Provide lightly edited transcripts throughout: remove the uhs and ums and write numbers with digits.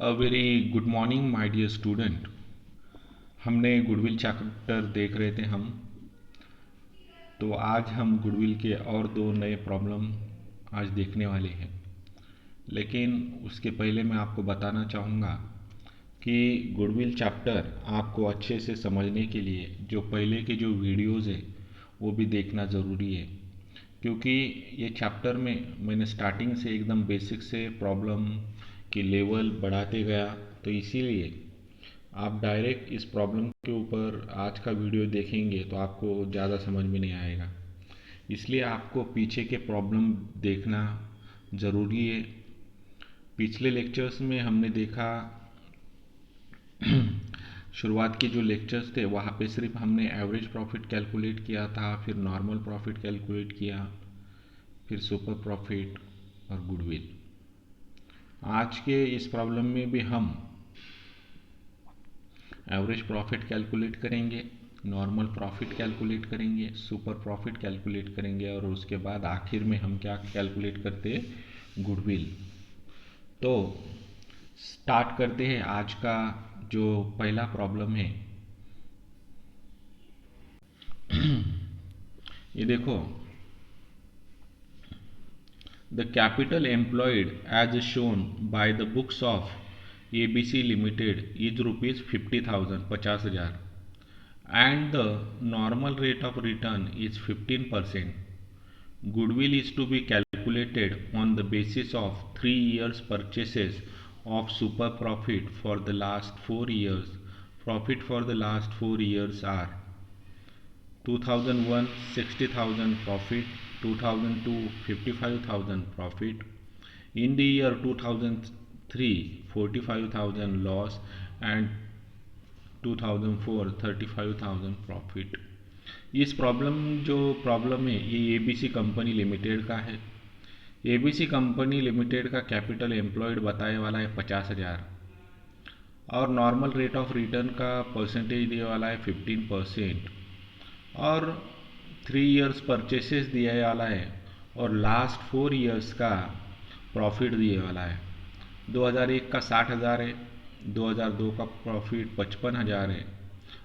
A very good morning my dear student. हमने goodwill chapter देख रहे थे हम। तो आज हम गुडविल के और दो नए प्रॉब्लम आज देखने वाले हैं। लेकिन उसके पहले मैं आपको बताना चाहूँगा कि गुडविल चैप्टर आपको अच्छे से समझने के लिए जो पहले के जो वीडियोज़ है वो भी देखना ज़रूरी है। क्योंकि ये चैप्टर में मैंने स्टार्टिंग से एकदम बेसिक से प्रॉब्लम की लेवल बढ़ाते गया, तो इसीलिए आप डायरेक्ट इस प्रॉब्लम के ऊपर आज का वीडियो देखेंगे तो आपको ज़्यादा समझ में नहीं आएगा। इसलिए आपको पीछे के प्रॉब्लम देखना ज़रूरी है। पिछले लेक्चर्स में हमने देखा, शुरुआत के जो लेक्चर्स थे वहाँ पे सिर्फ हमने एवरेज प्रॉफिट कैलकुलेट किया था, फिर नॉर्मल प्रॉफिट कैलकुलेट किया, फिर सुपर प्रॉफिट और गुडविल। आज के इस प्रॉब्लम में भी हम एवरेज प्रॉफिट कैलकुलेट करेंगे, नॉर्मल प्रॉफिट कैलकुलेट करेंगे, सुपर प्रॉफिट कैलकुलेट करेंगे और उसके बाद आखिर में हम क्या कैलकुलेट करते हैं, गुडविल। तो स्टार्ट करते हैं आज का जो पहला प्रॉब्लम है। ये देखो, the capital employed as shown by the books of ABC limited is rupees 50,000 50,000 and the normal rate of return is 15%. Goodwill is to be calculated on the basis of 3 years purchases of super profit for the last 4 years. Profit for the last 4 years are 2001 60,000 profit, 2002 55,000 profit, in the year 2003 45,000 loss and 2004 35,000 profit. इस problem है ये ABC company limited का है। ABC company limited का capital employed बताए वाला है 50,000 और नॉर्मल रेट ऑफ रिटर्न का परसेंटेज दिए वाला है 15% और 3 इयर्स परचेसेस दिए वाला है और लास्ट 4 इयर्स का प्रॉफिट दिए वाला है। 2001 का 60,000 है, 2002 का प्रॉफिट 55,000 है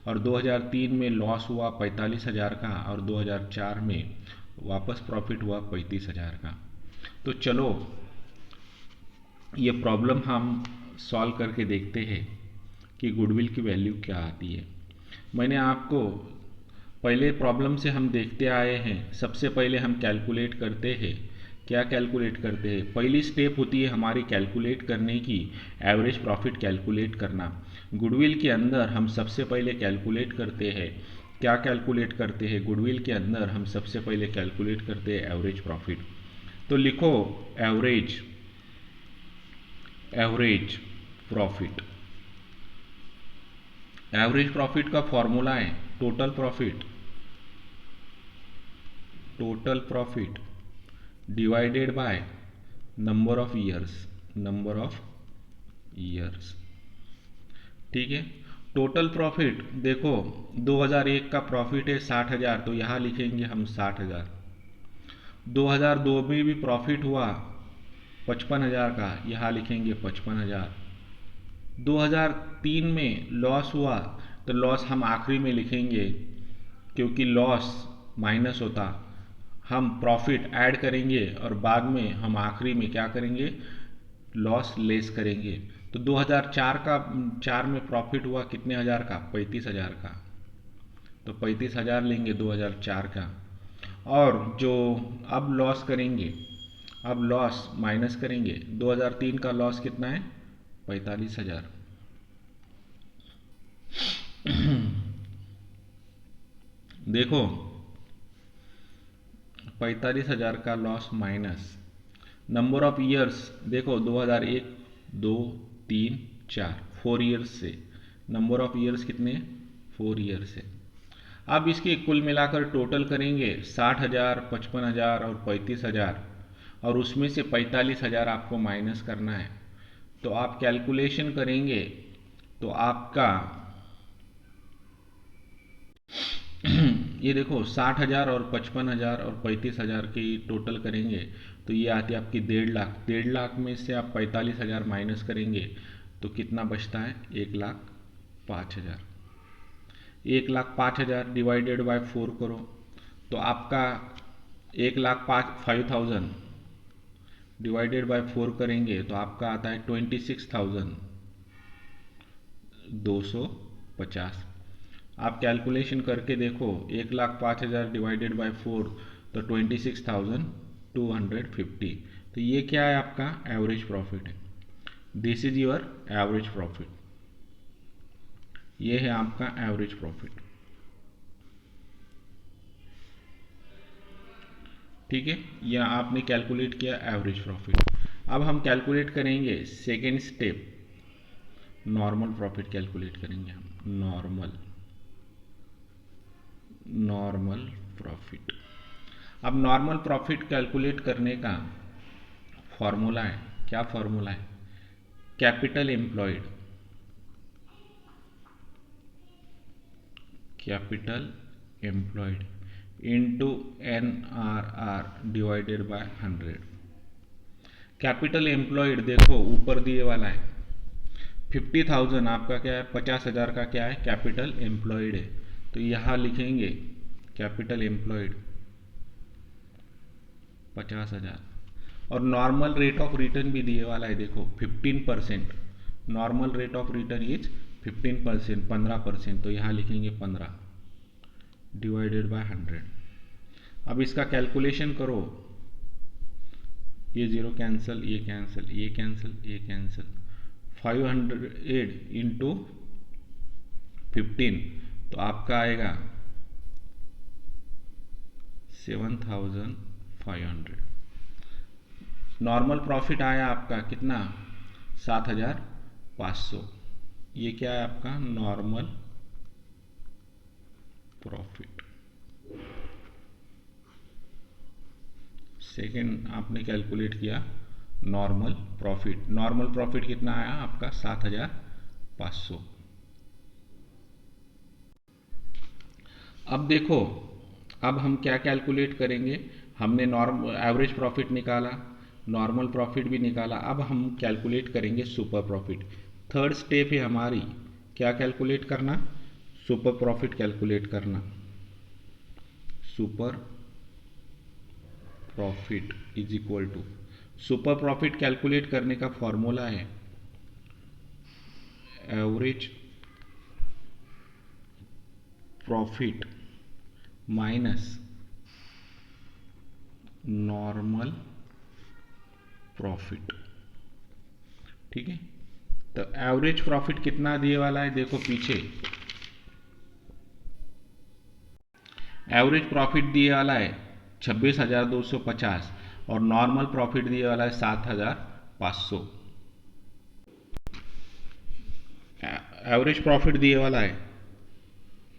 और 2003 में लॉस हुआ 45,000 का और 2004 में वापस प्रॉफिट हुआ 35,000 का। तो चलो ये प्रॉब्लम हम सॉल्व करके देखते हैं कि गुडविल की वैल्यू क्या आती है। मैंने आपको पहले प्रॉब्लम से हम देखते आए हैं। सबसे पहले हम कैलकुलेट करते हैं, क्या कैलकुलेट करते हैं, पहली स्टेप होती है हमारी कैलकुलेट करने की, एवरेज प्रॉफिट कैलकुलेट करना। गुडविल के अंदर हम सबसे पहले कैलकुलेट करते हैं, क्या कैलकुलेट करते हैं, गुडविल के अंदर हम सबसे पहले कैलकुलेट करते हैं एवरेज प्रॉफिट। तो लिखो एवरेज प्रॉफिट। एवरेज प्रॉफिट का फॉर्मूला है total profit divided by number of years. ठीक है। टोटल प्रॉफिट देखो, 2001 का प्रॉफिट है 60,000, तो यहाँ लिखेंगे हम 60,000। 2002 में भी प्रॉफिट हुआ 55,000 का, यहाँ लिखेंगे 55,000। 2003 में लॉस हुआ तो लॉस हम आखिरी में लिखेंगे, क्योंकि लॉस माइनस होता, हम प्रॉफिट ऐड करेंगे और बाद में हम आखिरी में क्या करेंगे, लॉस लेस करेंगे। तो 2004 में प्रॉफिट हुआ कितने हज़ार का, 35,000 का, तो 35,000 लेंगे 2004 का। और जो अब लॉस करेंगे, अब लॉस माइनस करेंगे, 2003 का लॉस कितना है, 45,000। देखो 45,000 का loss minus number of years, देखो 2001 2 3 4 4 ईयर्स से, नंबर ऑफ ईयर्स कितने, 4 ईयर्स है। अब इसके कुल मिलाकर टोटल करेंगे 60,000 55,000 और 35,000 और उसमें से 45,000 आपको माइनस करना है। तो आप कैलकुलेशन करेंगे तो आपका ये देखो 60,000 और 55,000 और 35,000 की टोटल करेंगे तो ये आती है आपकी 1.5 लाख। 1.5 लाख में से आप 45,000 माइनस करेंगे तो कितना बचता है? 1,05,000। 1,05,000 डिवाइडेड बाय 4 करो तो आपका 1,05,000 डिवाइडेड बाय 4 करेंगे तो आपका आता है 26,250। आप कैलकुलेशन करके देखो, 1,05,000 डिवाइडेड बाय 4 तो 26,250। तो ये क्या है? आपका एवरेज प्रॉफिट है। This is your average profit. ये है आपका एवरेज प्रॉफिट। ठीक है, या आपने कैलकुलेट किया एवरेज प्रॉफिट। अब हम कैलकुलेट करेंगे second step, normal profit calculate करेंगे हम। Normal profit. अब नॉर्मल प्रॉफिट कैलकुलेट करने का फॉर्मूला है। क्या फॉर्मूला है? Capital employed, capital employed into NRR divided by 100। Capital employed देखो ऊपर दिए वाला है 50,000, आपका क्या है? 50,000 का क्या है? कैपिटल एम्प्लॉयड है। तो यहाँ लिखेंगे कैपिटल एम्प्लॉयड 50,000। और नॉर्मल रेट ऑफ रिटर्न भी दिए वाला है, देखो 15%। Normal rate of return is 15%, 15%। तो यहाँ लिखेंगे 15 डिवाइडेड बाय 100। अब इसका कैलकुलेशन करो, ये जीरो कैंसिल, ये कैंसिल, ये कैंसिल, ये कैंसिल। 500 इंटू 15 तो आपका आएगा 7,500। नॉर्मल प्रॉफिट आया आपका कितना? 7,500। ये क्या है आपका? Normal profit. सेकेंड आपने कैलकुलेट किया नॉर्मल प्रॉफिट। नॉर्मल प्रॉफिट कितना आया आपका? 7,500। अब देखो, अब हम क्या कैलकुलेट करेंगे? हमने नॉर्मल एवरेज प्रॉफिट निकाला, नॉर्मल प्रॉफिट भी निकाला। अब हम कैलकुलेट करेंगे सुपर प्रॉफिट। थर्ड स्टेप है हमारी, क्या कैलकुलेट करना? सुपर प्रॉफिट कैलकुलेट करना। Super profit is equal to, super profit calculate करने का फॉर्मूला है average profit minus normal profit. ठीक है, तो एवरेज प्रॉफिट कितना दिए वाला है? देखो पीछे एवरेज प्रॉफिट दिए वाला है 26,250 और नॉर्मल प्रॉफिट दिए वाला है 7,500। एवरेज प्रॉफिट दिए वाला है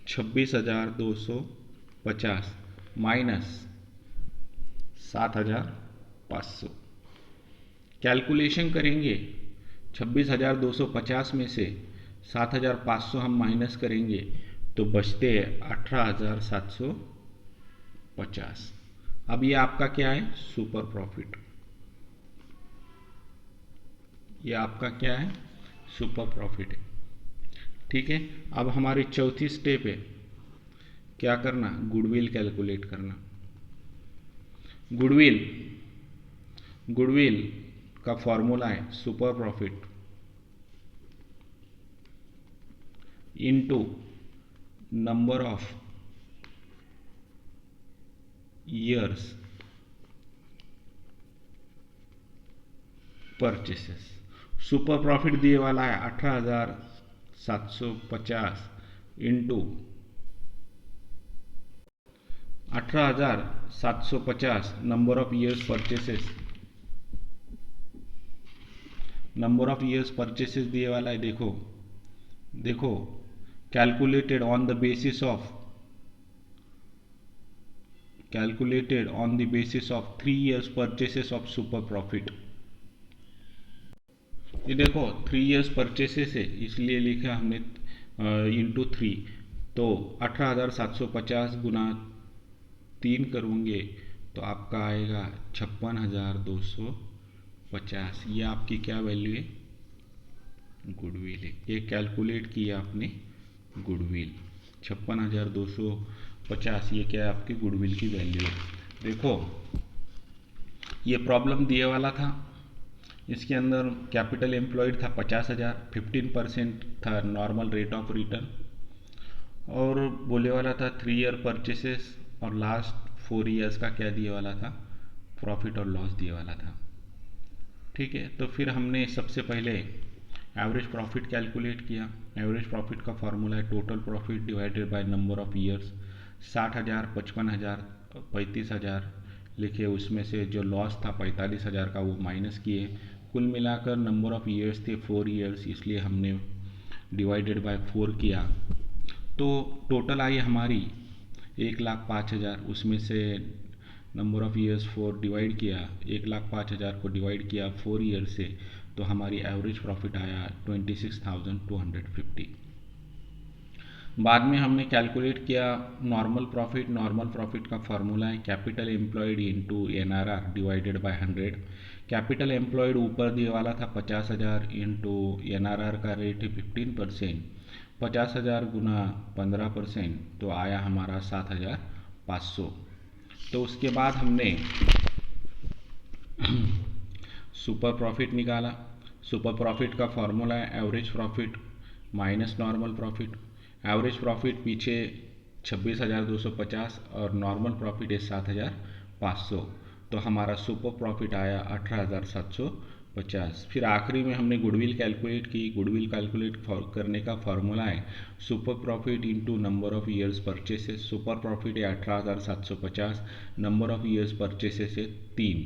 26,250 माइनस 7,500। कैलकुलेशन करेंगे 26,250 में से 7,500 हम माइनस करेंगे तो बचते हैं 18,750। अब ये आपका क्या है? Super profit. ये आपका क्या है? सुपर प्रॉफिट है। ठीक है, अब हमारी चौथी स्टेप है, क्या करना? गुडविल कैलकुलेट करना। गुडविल, गुडविल का फॉर्मूला है super profit into number of years purchases. Super profit दिए वाला है 18,750 into 18,750 number of years purchases. Number of years purchases दिए वाला है, देखो देखो calculated on the basis of, calculated on the basis of 3 years purchases of super profit। ये देखो 3 years purchases है इसलिए लिखा हमने इंटू 3। तो 18,750 गुना 3 करूँगे तो आपका आएगा 56,250। ये आपकी क्या वैल्यू है? गुडविल है, ये कैलकुलेट किया आपने गुडविल 56,250, ये क्या है आपकी गुडविल की वैल्यू है। देखो ये प्रॉब्लम दिए वाला था, इसके अंदर कैपिटल एम्प्लॉयड था 50,000, 15% था नॉर्मल रेट ऑफ रिटर्न, और बोले वाला था 3 ईयर परचेसेस, और लास्ट 4 ईयर्स का क्या दिए वाला था, प्रॉफिट और लॉस दिए वाला था। ठीक है, तो फिर हमने सबसे पहले एवरेज प्रॉफिट कैलकुलेट किया। एवरेज प्रॉफिट का फॉर्मूला है total profit divided by number of years. 60,000, 55,000, 35,000 लिखे, उसमें से जो लॉस था 45,000 का वो माइनस किए, कुल मिलाकर नंबर ऑफ ईयर्स थे 4 ईयर्स, इसलिए हमने डिवाइडेड बाय 4 किया, तो टोटल आई हमारी 1,05,000, उसमें से नंबर ऑफ़ ईयर्स 4 डिवाइड किया, 1,05,000 को डिवाइड किया 4 ईयर से, तो हमारी एवरेज प्रॉफिट आया 26,250। बाद में हमने कैलकुलेट किया नॉर्मल प्रॉफिट। नॉर्मल प्रॉफिट का फार्मूला है capital employed into NRR divided by 100। Capital employed ऊपर दिए वाला था 50,000 इंटू NRR का रेट है 15%, 50,000 गुना 15%, तो आया हमारा 7,500। तो उसके बाद हमने सुपर प्रॉफिट निकाला। सुपर प्रॉफिट का फॉर्मूला है average profit minus normal profit. Average profit पीछे 26,250 और नॉर्मल प्रॉफिट है 7,500, तो हमारा सुपर प्रॉफिट आया 18,750। फिर आखिरी में हमने गुडविल कैलकुलेट की। गुडविल कैलकुलेट करने का फॉर्मूला है super profit into number of years purchases. Super profit है 18,750, नंबर ऑफ ईयर्स परचेसेस है 3,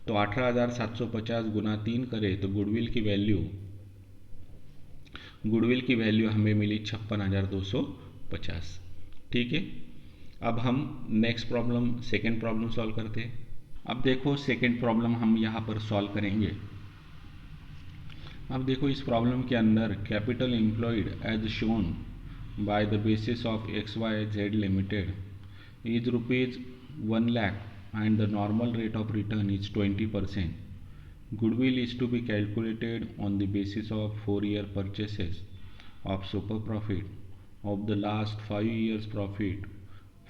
तो 18,750 गुना 3 करें तो गुडविल की वैल्यू हमें मिली 56,250। ठीक है, अब हम next problem second problem solve करते हैं। अब देखो सेकेंड प्रॉब्लम हम यहाँ पर सॉल्व करेंगे। अब देखो इस प्रॉब्लम के अंदर capital employed as shown by the basis of XYZ limited is rupees 1 lakh and the normal rate of return is 20%. Goodwill is to be calculated on the basis of 4-year purchases of super profit of the last 5 years profit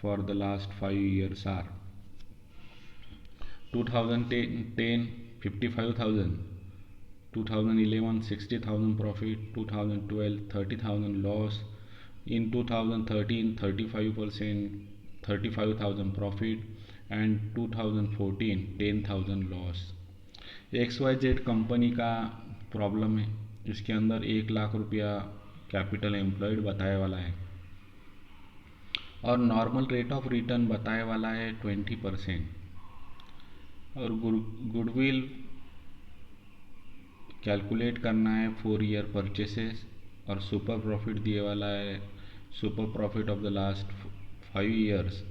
for the last 5 years are 2010 55,000, 2011 60,000 profit, 2012 30,000 loss, in 2013 35%, 35,000 profit, and 2014 10,000 loss. XYZ company का problem है, इसके अंदर 1,00,000 रुपया capital employed बताए वाला है और normal rate of return बताए वाला है 20%, और गुडविल कैलकुलेट करना है 4 ईयर परचेसेस, और सुपर प्रॉफिट दिए वाला है super profit of the last 5 years,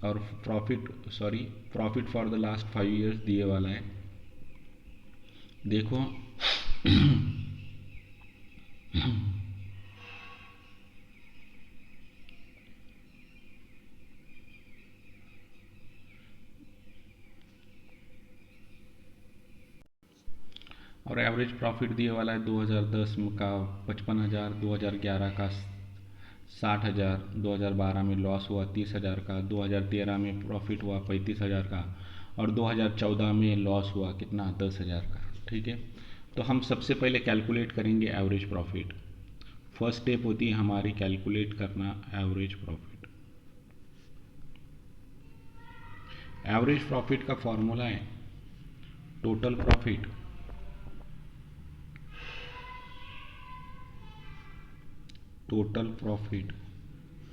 और profit for the last 5 years दिए वाला है। देखो और एवरेज प्रॉफिट दिए वाला है 2010 का 55,000, 2011 का 60,000, 2012 में लॉस हुआ 30,000 का, 2013 में प्रॉफिट हुआ 35,000 का, और 2014 में लॉस हुआ कितना 10,000 का। ठीक है, तो हम सबसे पहले कैलकुलेट करेंगे एवरेज प्रॉफिट। फर्स्ट स्टेप होती है हमारी कैलकुलेट करना एवरेज प्रॉफिट। एवरेज प्रॉफिट का फॉर्मूला है total profit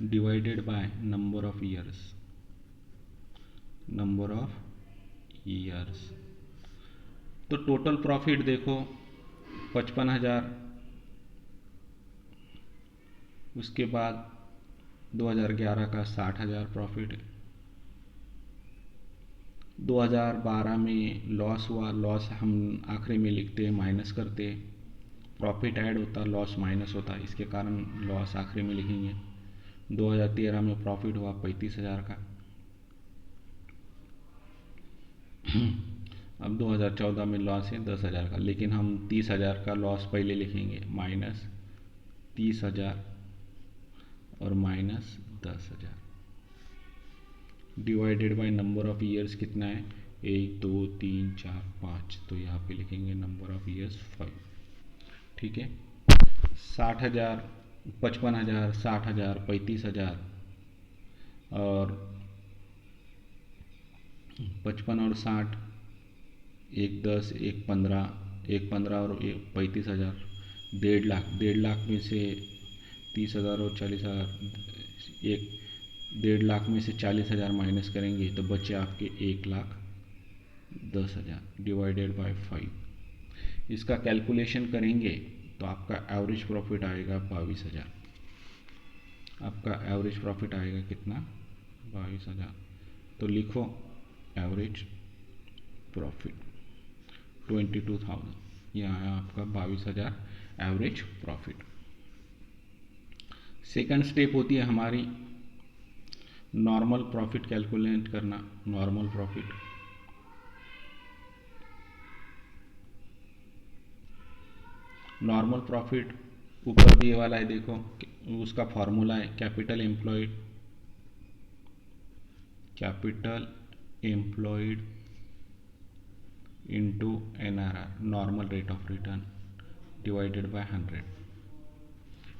divided by number of years. तो टोटल प्रॉफिट देखो 55,000, उसके बाद 2011 का 60,000 प्रॉफिट, 2012 में लॉस हुआ, लॉस हम आखिरी में लिखते हैं माइनस करते, प्रॉफिट ऐड होता लॉस माइनस होता, इसके कारण लॉस आखिरी में लिखेंगे। 2013 में प्रॉफिट हुआ 35,000 का, अब 2014 में लॉस है 10,000 का, लेकिन हम 30,000 का लॉस पहले लिखेंगे, माइनस 30,000 और minus 10,000 divided by number of years कितना है, 1 2 3 4 5, तो यहाँ पे लिखेंगे नंबर ऑफ ईयर्स 5। ठीक है, 60,000, 55,000, 60,000, 35,000 और 55 और 60, एक 10, एक 15, एक 15 और 35,000, 1.5 लाख, 1.5 लाख में से 30,000 और 40,000, एक 1.5 लाख में से 40,000 माइनस करेंगे तो बचे आपके 1,10,000 डिवाइडेड बाय 5। इसका कैलकुलेशन करेंगे तो आपका एवरेज प्रॉफिट आएगा 22,000। आपका एवरेज प्रॉफिट आएगा कितना, 22,000। तो लिखो एवरेज प्रॉफिट 22,000, ये आया आपका 22,000 एवरेज प्रॉफिट। सेकंड स्टेप होती है हमारी नॉर्मल प्रॉफिट कैलकुलेट करना। नॉर्मल प्रॉफिट, नॉर्मल प्रॉफिट ऊपर दिए वाला है, देखो उसका फॉर्मूला है capital employed, capital employed into NRR, normal rate of return, divided by 100।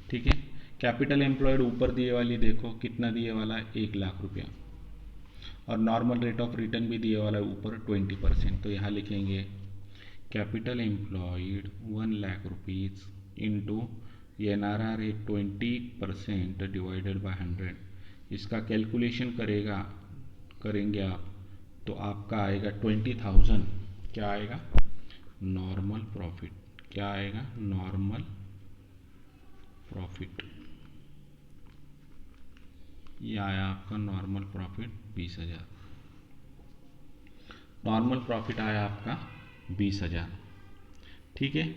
ठीक है, कैपिटल एम्प्लॉयड ऊपर दिए वाली देखो कितना दिए वाला है, 1,00,000 रुपया, और नॉर्मल रेट ऑफ रिटर्न भी दिए वाला है ऊपर 20%। तो यहाँ लिखेंगे capital employed 1,00,000 rupees into NRR है 20% डिवाइडेड बाय 100। इसका कैलकुलेशन करेंगे आप तो आपका आएगा 20,000। क्या आएगा, नॉर्मल प्रॉफिट। क्या आएगा, नॉर्मल प्रॉफिट। ये आया आपका नॉर्मल प्रॉफिट 20,000। नॉर्मल प्रॉफिट आया आपका 20,000। ठीक है,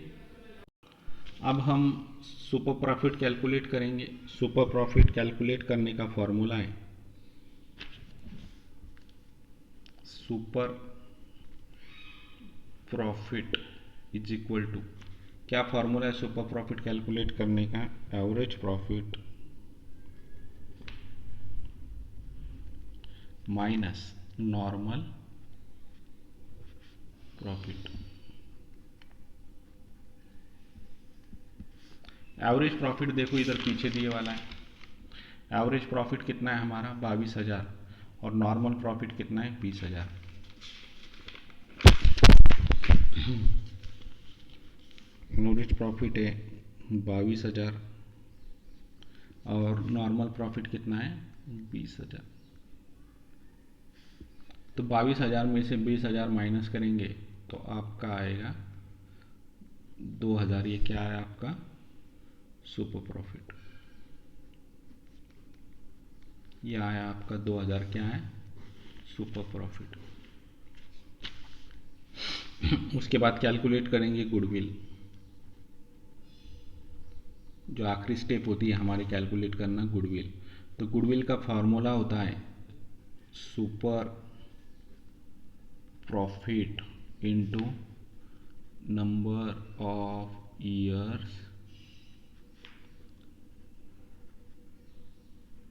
अब हम सुपर प्रॉफिट कैलकुलेट करेंगे। सुपर प्रॉफिट कैलकुलेट करने का फॉर्मूला है super profit is equal to, क्या फॉर्मूला है सुपर प्रॉफिट कैलकुलेट करने का, average profit minus normal profit. Average profit देखो इधर पीछे दिए वाला है, एवरेज प्रॉफिट कितना है हमारा 22,000 और नॉर्मल प्रॉफिट कितना है 20,000। एवरेज प्रॉफिट है 22,000 और नॉर्मल प्रॉफिट कितना है 20,000। तो 22,000 में से 20,000 माइनस करेंगे तो आपका आएगा 2,000। ये क्या है आपका सुपर प्रॉफिट। ये आया आपका 2,000, क्या है सुपर प्रॉफिट। उसके बाद कैलकुलेट करेंगे गुडविल, जो आखिरी स्टेप होती है हमारी कैलकुलेट करना गुडविल। तो गुडविल का फॉर्मूला होता है super profit into number of years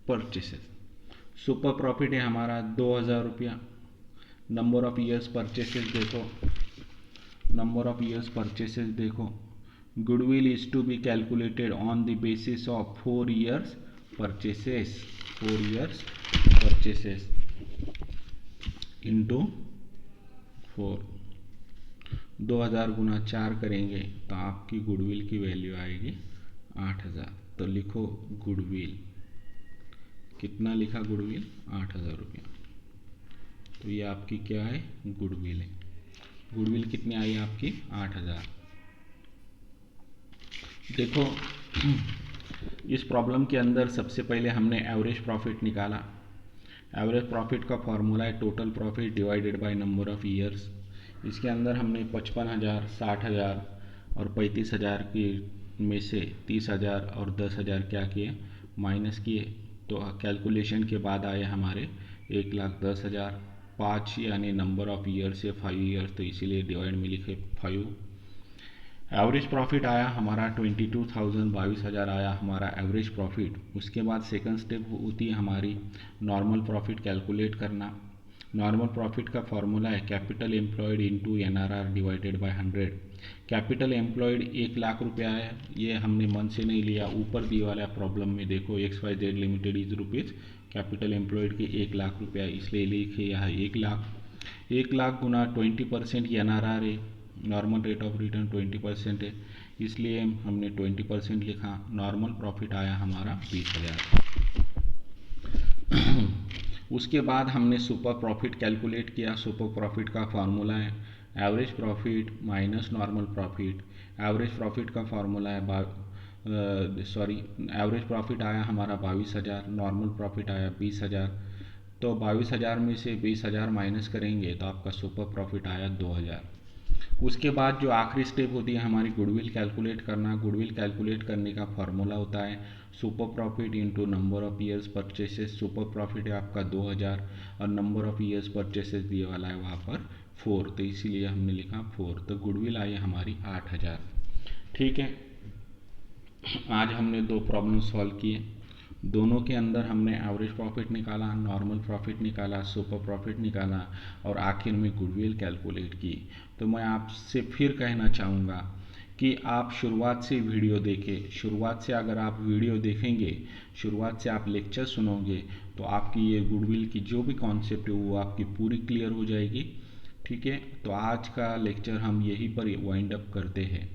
purchases. Super profit है हमारा 2,000 रुपया, नंबर ऑफ ईयर्स परचेसेस देखो, नंबर ऑफ ईयर्स परचेसेस देखो, goodwill is to be calculated on the basis of 4 years purchases, 4 years purchases into 4। 2,000 गुना 4 करेंगे तो आपकी goodwill की वैल्यू आएगी 8,000। तो लिखो गुडविल, कितना लिखा गुडविल 8,000 रुपया। तो ये आपकी क्या है गुडविल है। गुडविल कितनी आई आपकी 8,000। देखो इस प्रॉब्लम के अंदर सबसे पहले हमने एवरेज प्रॉफिट निकाला। एवरेज प्रॉफिट का फॉर्मूला है total profit divided by number of years. इसके अंदर हमने 55,000, 60,000 और 35,000 की में से 30,000 और 10,000 क्या किए, माइनस किए। तो कैलकुलेशन के बाद आए हमारे 1,10,000। पाँच यानी नंबर ऑफ ईयर्स है 5 ईयर्स, तो इसीलिए डिवाइड में लिखे 5। एवरेज प्रॉफिट आया हमारा 22,000, 22,000 आया हमारा एवरेज प्रॉफिट। उसके बाद सेकंड स्टेप होती है हमारी नॉर्मल प्रॉफिट कैलकुलेट करना। नॉर्मल प्रॉफिट का फॉर्मूला है capital employed into NRR divided by 100। Capital employed 1 lakh रुपया है, ये हमने मन से नहीं लिया, ऊपर दिए वाला प्रॉब्लम में देखो XYZ limited is rupees, capital employed के 1 लाख रुपया, इसलिए लिखे यहाँ 1 लाख। 1 लाख गुना 20% NRR है, नॉर्मल रेट ऑफ रिटर्न 20% है, इसलिए हमने 20% लिखा। नॉर्मल प्रॉफिट आया हमारा 20,000। उसके बाद हमने सुपर प्रॉफिट कैलकुलेट किया। सुपर प्रॉफिट का फार्मूला है average profit minus normal profit. Average profit का फार्मूला है एवरेज प्रॉफिट आया हमारा 22,000, नॉर्मल प्रॉफिट आया 20,000। तो 22,000 में से 20,000 माइनस करेंगे तो आपका सुपर प्रॉफिट आया 2,000। उसके बाद जो आखिरी स्टेप होती है हमारी गुडविल कैलकुलेट करना। गुडविल कैलकुलेट करने का फार्मूला होता है super profit into number of years purchases. Super profit है आपका 2,000 और नंबर ऑफ ईयर्स परचेसेस दिए वाला है वहाँ पर 4, तो इसीलिए हमने लिखा 4। तो गुडविल आई हमारी 8,000। ठीक है, आज हमने 2 प्रॉब्लम सॉल्व किए। दोनों के अंदर हमने एवरेज प्रॉफिट निकाला, नॉर्मल प्रॉफिट निकाला, सुपर प्रॉफिट निकाला और आखिर में गुडविल कैलकुलेट की। तो मैं आपसे फिर कहना चाहूँगा कि आप शुरुआत से वीडियो देखें। शुरुआत से अगर आप वीडियो देखेंगे, शुरुआत से आप लेक्चर सुनोगे, तो आपकी ये गुडविल की जो भी कॉन्सेप्ट है वो आपकी पूरी क्लियर हो जाएगी। ठीक है, तो आज का लेक्चर हम यहीं पर वाइंड अप करते हैं।